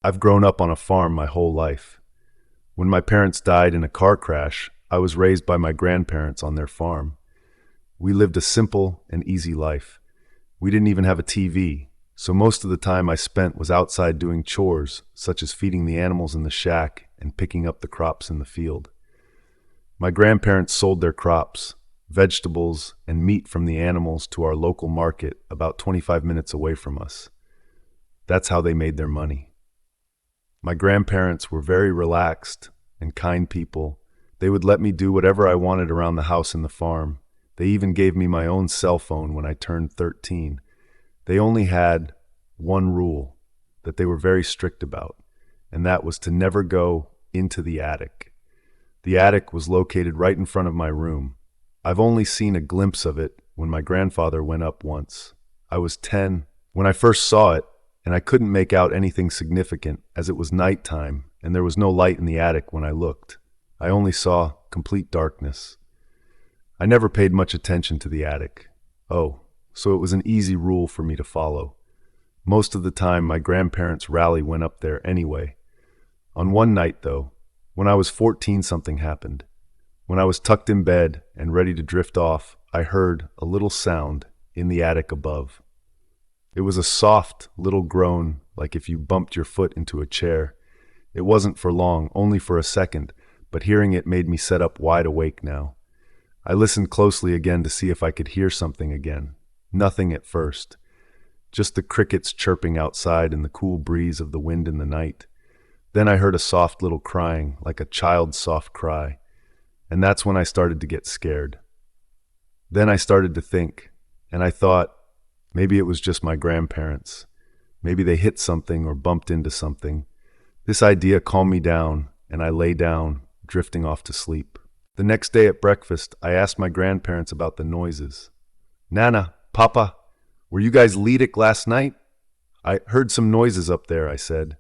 I've grown up on a farm my whole life. When my parents died in a car crash, I was raised by my grandparents on their farm. We lived a simple and easy life. We didn't even have a TV, so most of the time I spent was outside doing chores, such as feeding the animals in the shack and picking up the crops in the field. My grandparents sold their crops, vegetables, and meat from the animals to our local market about 25 minutes away from us. That's how they made their money. My grandparents were very relaxed and kind people. They would let me do whatever I wanted around the house and the farm. They even gave me my own cell phone when I turned 13. They only had one rule that they were very strict about, and that was to never go into the attic. The attic was located right in front of my room. I've only seen a glimpse of it when my grandfather went up once. I was 10 when I first saw it, and I couldn't make out anything significant as it was nighttime and there was no light in the attic when I looked. I only saw complete darkness. I never paid much attention to the attic. Oh, so it was an easy rule for me to follow. Most of the time, my grandparents' rally went up there anyway. On one night, though, when I was 14, something happened. When I was tucked in bed and ready to drift off, I heard a little sound in the attic above. It was a soft little groan, like if you bumped your foot into a chair. It wasn't for long, only for a second, but hearing it made me sit up wide awake now. I listened closely again to see if I could hear something again. Nothing at first. Just the crickets chirping outside and the cool breeze of the wind in the night. Then I heard a soft little crying, like a child's soft cry. And that's when I started to get scared. Then I started to think, and I thought, maybe it was just my grandparents. Maybe they hit something or bumped into something. This idea calmed me down, and I lay down, drifting off to sleep. The next day at breakfast, I asked my grandparents about the noises. "Nana, Papa, were you guys Lidic last night?" "I heard some noises up there," I said.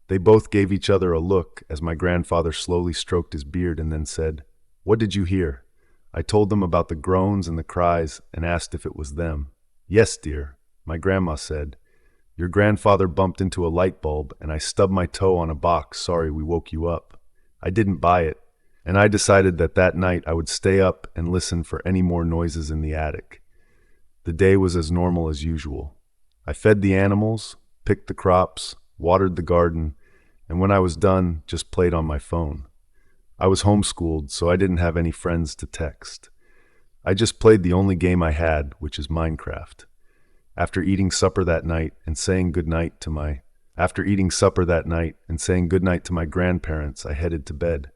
They both gave each other a look as my grandfather slowly stroked his beard and then said, "What did you hear?" I told them about the groans and the cries and asked if it was them. "Yes, dear," my grandma said. "Your grandfather bumped into a light bulb and I stubbed my toe on a box. Sorry we woke you up. I didn't buy it, and I decided that night I would stay up and listen for any more noises in the attic." The day was as normal as usual. I fed the animals, picked the crops, watered the garden, and when I was done, just played on my phone. I was homeschooled, so I didn't have any friends to text. I just played the only game I had, which is Minecraft. After eating supper that night and saying goodnight to my grandparents, I headed to bed.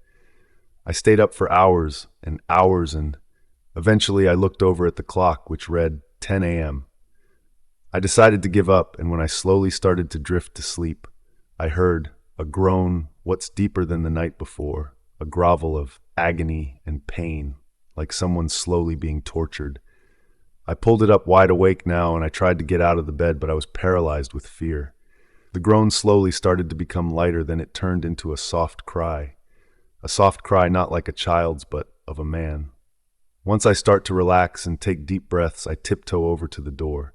I stayed up for hours and hours, and eventually I looked over at the clock, which read 10 a.m. I decided to give up, and when I slowly started to drift to sleep, I heard a groan, what's deeper than the night before, a grovel of agony and pain, like someone slowly being tortured. I pulled it up wide awake now, and I tried to get out of the bed, but I was paralyzed with fear. The groan slowly started to become lighter, then it turned into a soft cry. A soft cry not like a child's, but of a man. Once I start to relax and take deep breaths, I tiptoe over to the door,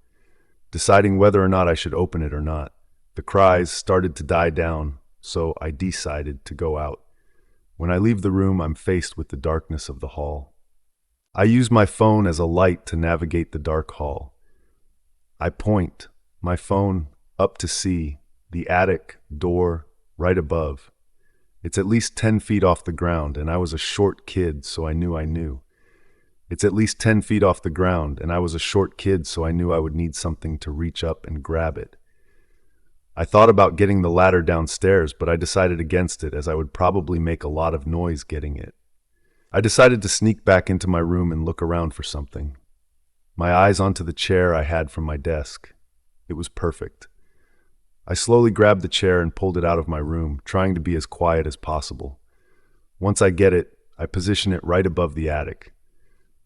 deciding whether or not I should open it or not. The cries started to die down, so I decided to go out. When I leave the room, I'm faced with the darkness of the hall. I use my phone as a light to navigate the dark hall. I point my phone up to see the attic door right above. It's at least 10 feet off the ground, and I was a short kid, so I knew. It's at least 10 feet off the ground, and I was a short kid, so I knew I would need something to reach up and grab it. I thought about getting the ladder downstairs, but I decided against it as I would probably make a lot of noise getting it. I decided to sneak back into my room and look around for something. My eyes onto the chair I had from my desk. It was perfect. I slowly grabbed the chair and pulled it out of my room, trying to be as quiet as possible. Once I get it, I position it right above the attic.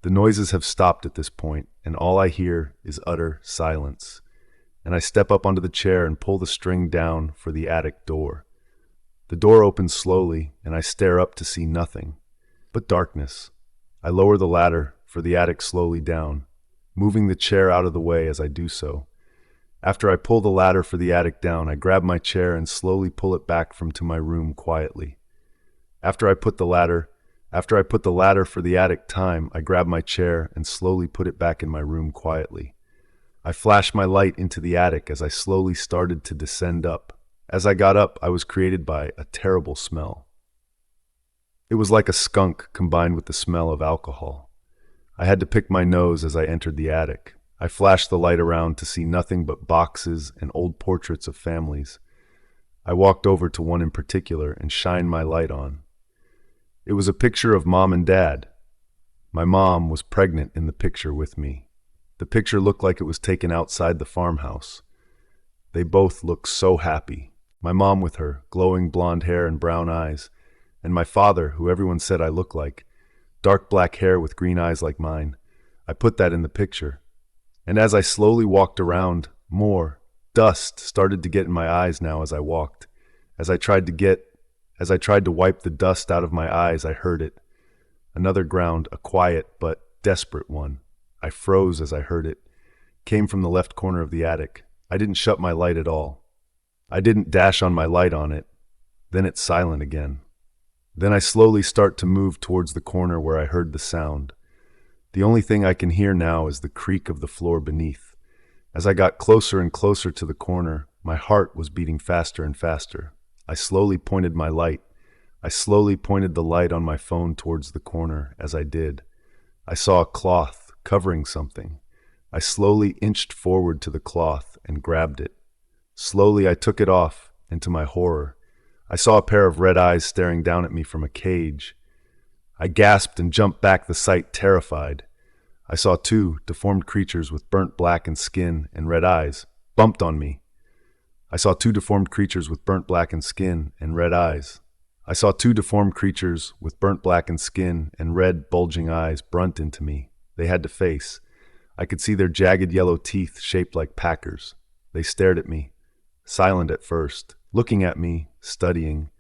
The noises have stopped at this point, and all I hear is utter silence. And I step up onto the chair and pull the string down for the attic door. The door opens slowly, and I stare up to see nothing but darkness. I lower the ladder for the attic slowly down, moving the chair out of the way as I do so. After I pull the ladder for the attic down, I grab my chair and slowly pull it back from to my room quietly. After I put the ladder for the attic time, I grab my chair and slowly put it back in my room quietly. I flashed my light into the attic as I slowly started to descend up. As I got up, I was greeted by a terrible smell. It was like a skunk combined with the smell of alcohol. I had to pick my nose as I entered the attic. I flashed the light around to see nothing but boxes and old portraits of families. I walked over to one in particular and shined my light on. It was a picture of Mom and Dad. My mom was pregnant in the picture with me. The picture looked like it was taken outside the farmhouse. They both looked so happy. My mom with her glowing blonde hair and brown eyes, and my father, who everyone said I looked like, dark black hair with green eyes like mine. I put that in the picture. And as I slowly walked around, more dust started to get in my eyes now as I walked. As I tried to wipe the dust out of my eyes, I heard it. Another ground, a quiet but desperate one. I froze as I heard it. Came from the left corner of the attic. I didn't shut my light at all. I didn't dash on my light on it. Then it's silent again. Then I slowly start to move towards the corner where I heard the sound. The only thing I can hear now is the creak of the floor beneath. As I got closer and closer to the corner, my heart was beating faster and faster. I slowly pointed the light on my phone towards the corner. As I did, I saw a cloth covering something. I slowly inched forward to the cloth and grabbed it. Slowly I took it off, and to my horror, I saw a pair of red eyes staring down at me from a cage. I gasped and jumped back the sight, terrified. I saw two deformed creatures with burnt blackened skin and red eyes bumped on me. I saw two deformed creatures with burnt blackened skin and red eyes. I saw two deformed creatures with burnt blackened skin and red bulging eyes brunt into me. They had to face. I could see their jagged yellow teeth shaped like packers. They stared at me, silent at first, looking at me, studying.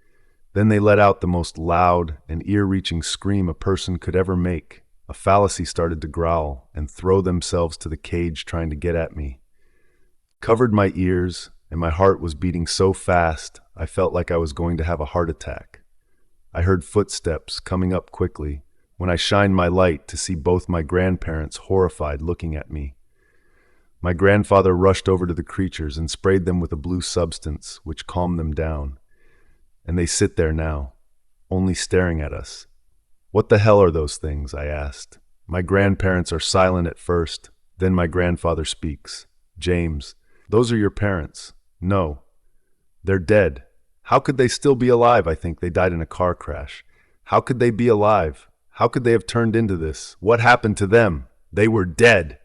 Then they let out the most loud and ear-reaching scream a person could ever make. A fallacy started to growl and throw themselves to the cage trying to get at me. Covered my ears, and my heart was beating so fast I felt like I was going to have a heart attack. I heard footsteps coming up quickly when I shined my light to see both my grandparents horrified looking at me. My grandfather rushed over to the creatures and sprayed them with a blue substance which calmed them down. And they sit there now, only staring at us. "What the hell are those things?" I asked. My grandparents are silent at first, then my grandfather speaks. "James, those are your parents." "No, they're dead." "How could they still be alive?" "I think they died in a car crash." "How could they be alive? How could they have turned into this? What happened to them?" "They were dead."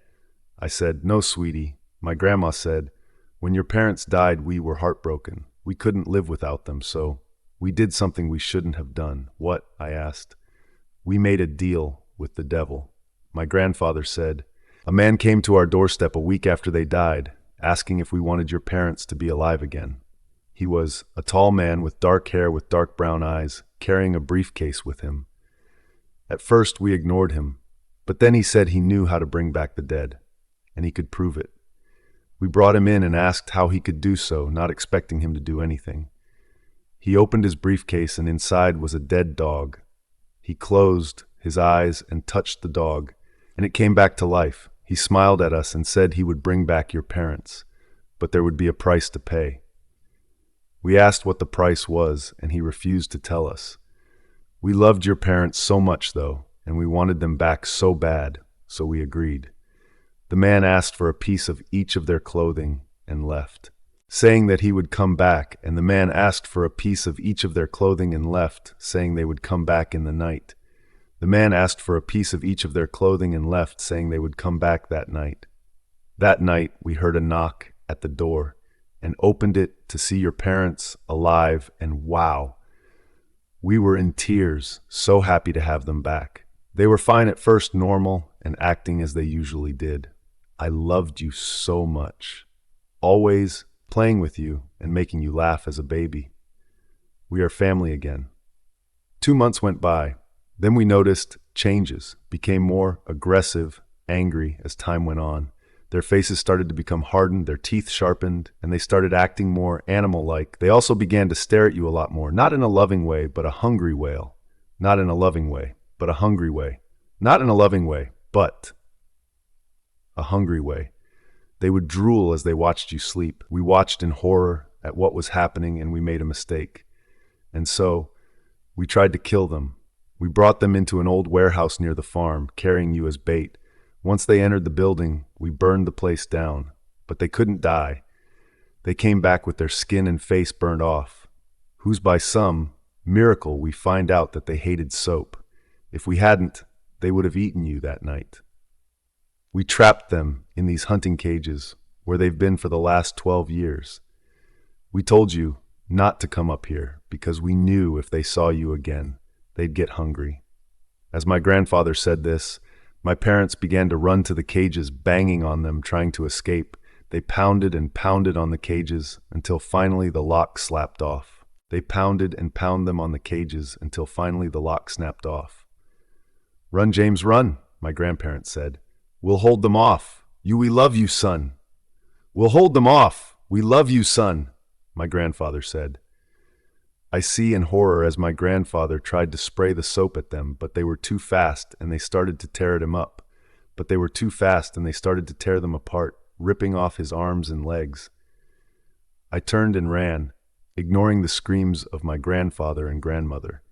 I said, "No, sweetie." My grandma said, "When your parents died, we were heartbroken. We couldn't live without them, so we did something we shouldn't have done." "What?" I asked. "We made a deal with the devil." My grandfather said, "A man came to our doorstep a week after they died, asking if we wanted your parents to be alive again. He was a tall man with dark hair with dark brown eyes, carrying a briefcase with him. At first we ignored him, but then he said he knew how to bring back the dead, and he could prove it. We brought him in and asked how he could do so, not expecting him to do anything. He opened his briefcase and inside was a dead dog. He closed his eyes and touched the dog, and it came back to life. He smiled at us and said he would bring back your parents, but there would be a price to pay. We asked what the price was, and he refused to tell us. We loved your parents so much, though, and we wanted them back so bad, so we agreed. The man asked for a piece of each of their clothing and left, saying that he would come back, and the man asked for a piece of each of their clothing and left, saying they would come back in the night. The man asked for a piece of each of their clothing and left, saying they would come back that night. That night, we heard a knock at the door and opened it to see your parents alive, and wow! We were in tears, so happy to have them back. They were fine at first, normal, and acting as they usually did. I loved you so much, always playing with you and making you laugh as a baby. We are family again. 2 months went by. Then we noticed changes, became more aggressive, angry as time went on. Their faces started to become hardened, their teeth sharpened, and they started acting more animal-like. They also began to stare at you a lot more, not in a loving way, but a hungry way. Not in a loving way, but a hungry way. Not in a loving way, but a hungry way. They would drool as they watched you sleep. We watched in horror at what was happening, and we made a mistake. And so, we tried to kill them. We brought them into an old warehouse near the farm, carrying you as bait. Once they entered the building, we burned the place down. But they couldn't die. They came back with their skin and face burned off. Whose by some miracle we find out that they hated soap. If we hadn't, they would have eaten you that night. We trapped them in these hunting cages where they've been for the last 12 years. We told you not to come up here because we knew if they saw you again, they'd get hungry. As my grandfather said this, my parents began to run to the cages, banging on them, trying to escape. They pounded and pounded on the cages until finally the lock slapped off. They pounded and pounded them on the cages until finally the lock snapped off. "Run, James, run," my grandparents said. "We'll hold them off. We love you, son." "We'll hold them off. We love you, son," my grandfather said. I see in horror as my grandfather tried to spray the soap at them, but they were too fast and they started to tear him up. But they were too fast and they started to tear them apart, ripping off his arms and legs. I turned and ran, ignoring the screams of my grandfather and grandmother.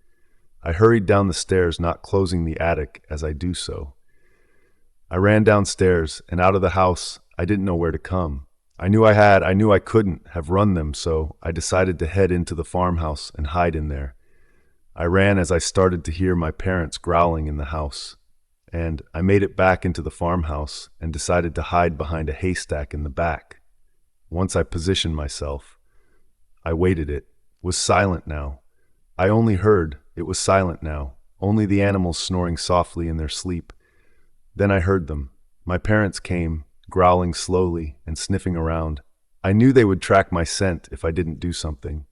I hurried down the stairs, not closing the attic as I do so. I ran downstairs and out of the house. I didn't know where to come. I knew I couldn't have run them, so I decided to head into the farmhouse and hide in there. I ran as I started to hear my parents growling in the house, and I made it back into the farmhouse and decided to hide behind a haystack in the back. Once I positioned myself, I waited. It was silent now. I only heard it was silent now, only the animals snoring softly in their sleep. Then I heard them. My parents came, growling slowly and sniffing around. I knew they would track my scent if I didn't do something.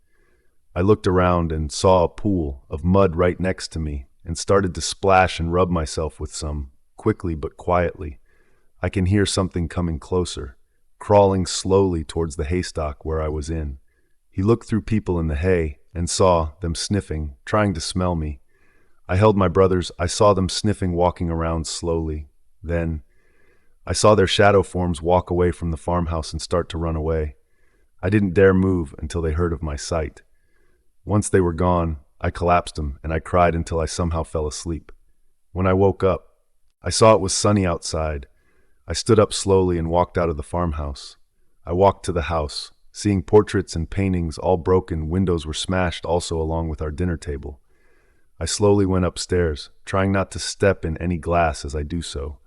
I looked around and saw a pool of mud right next to me and started to splash and rub myself with some, quickly but quietly. I can hear something coming closer, crawling slowly towards the haystack where I was in. He looked through people in the hay and saw them sniffing, trying to smell me. I held my brothers. I saw them sniffing, walking around slowly. Then I saw their shadow forms walk away from the farmhouse and start to run away. I didn't dare move until they heard of my sight. Once they were gone, I collapsed them and I cried until I somehow fell asleep. When I woke up, I saw it was sunny outside. I stood up slowly and walked out of the farmhouse. I walked to the house, seeing portraits and paintings all broken. Windows were smashed also along with our dinner table. I slowly went upstairs, trying not to step in any glass as I do so.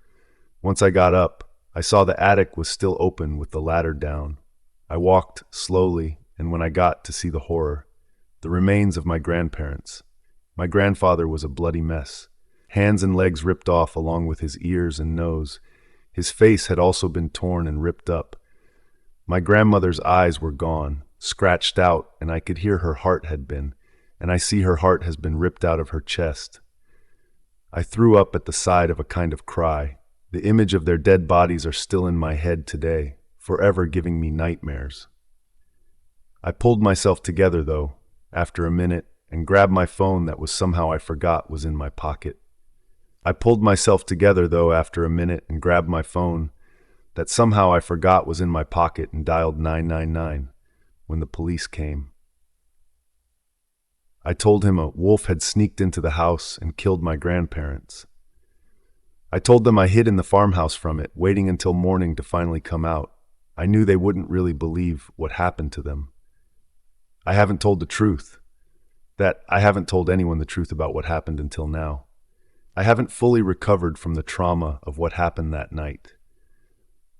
Once I got up, I saw the attic was still open with the ladder down. I walked slowly, and when I got to see the horror, the remains of my grandparents. My grandfather was a bloody mess. Hands and legs ripped off along with his ears and nose. His face had also been torn and ripped up. My grandmother's eyes were gone, scratched out, and I could hear her heart had been, and I see her heart has been ripped out of her chest. I threw up at the side of a kind of cry. The image of their dead bodies are still in my head today, forever giving me nightmares. I pulled myself together, though, after a minute, and grabbed my phone that was somehow I forgot was in my pocket. I pulled myself together, though, after a minute, and grabbed my phone that somehow I forgot was in my pocket and dialed 999 when the police came. I told him a wolf had sneaked into the house and killed my grandparents. I told them I hid in the farmhouse from it, waiting until morning to finally come out. I knew they wouldn't really believe what happened to them. I haven't told the truth. I haven't told anyone the truth about what happened until now. I haven't fully recovered from the trauma of what happened that night.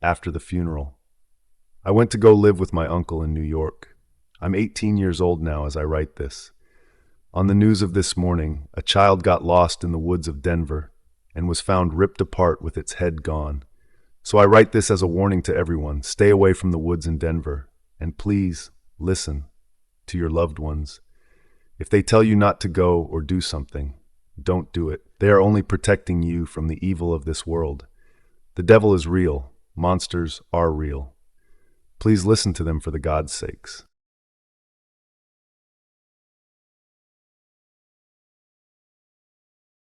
After the funeral, I went to go live with my uncle in New York. I'm 18 years old now as I write this. On the news of this morning, a child got lost in the woods of Denver and was found ripped apart with its head gone. So I write this as a warning to everyone. Stay away from the woods in Denver, and please listen to your loved ones. If they tell you not to go or do something, don't do it. They are only protecting you from the evil of this world. The devil is real. monsters are real. Please listen to them for the God's sakes.